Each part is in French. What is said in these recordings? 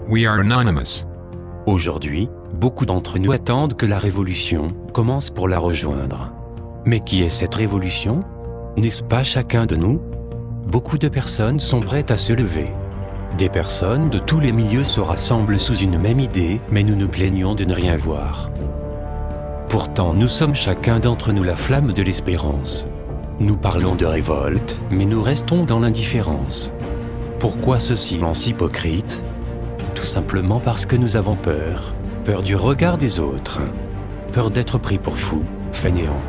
We are anonymous. Aujourd'hui, beaucoup d'entre nous attendent que la révolution commence pour la rejoindre. Mais qui est cette révolution? N'est-ce pas chacun de nous? Beaucoup de personnes sont prêtes à se lever. Des personnes de tous les milieux se rassemblent sous une même idée, mais nous nous plaignons de ne rien voir. Pourtant, nous sommes chacun d'entre nous la flamme de l'espérance. Nous parlons de révolte, mais nous restons dans l'indifférence. Pourquoi ce silence hypocrite? Tout simplement parce que nous avons peur. Peur du regard des autres. Peur d'être pris pour fou, fainéant.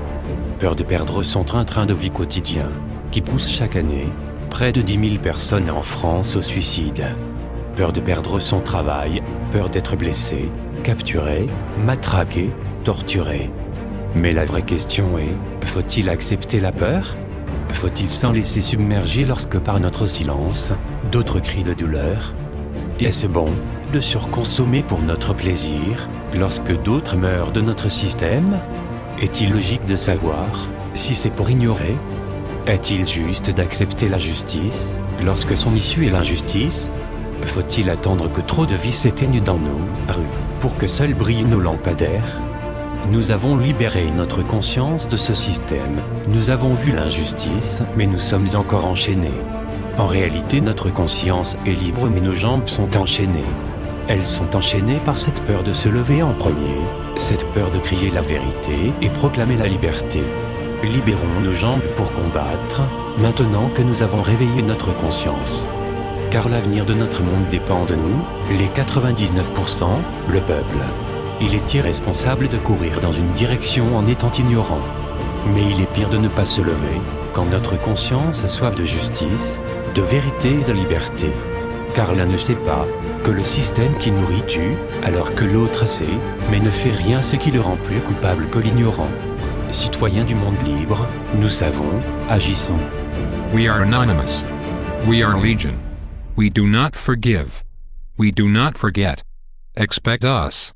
Peur de perdre son train-train de vie quotidien, qui pousse chaque année près de 10 000 personnes en France au suicide. Peur de perdre son travail, peur d'être blessé, capturé, matraqué, torturé. Mais la vraie question est, faut-il accepter la peur? Faut-il s'en laisser submerger lorsque par notre silence, d'autres crient de douleur? Est-ce bon de surconsommer pour notre plaisir, lorsque d'autres meurent de notre système? Est-il logique de savoir si c'est pour ignorer? Est-il juste d'accepter la justice, lorsque son issue est l'injustice? Faut-il attendre que trop de vies s'éteignent dans nos rues, pour que seuls brillent nos lampadaires? Nous avons libéré notre conscience de ce système. Nous avons vu l'injustice, mais nous sommes encore enchaînés. En réalité, notre conscience est libre, mais nos jambes sont enchaînées. Elles sont enchaînées par cette peur de se lever en premier, cette peur de crier la vérité et proclamer la liberté. Libérons nos jambes pour combattre, maintenant que nous avons réveillé notre conscience. Car l'avenir de notre monde dépend de nous, les 99%, le peuple. Il est irresponsable de courir dans une direction en étant ignorant. Mais il est pire de ne pas se lever, quand notre conscience a soif de justice, de vérité et de liberté. Car l'un ne sait pas que le système qui nourrit tue, alors que l'autre sait, mais ne fait rien, ce qui le rend plus coupable que l'ignorant. Citoyens du monde libre, nous savons, agissons. We are anonymous. We are legion. We do not forgive. We do not forget. Expect us.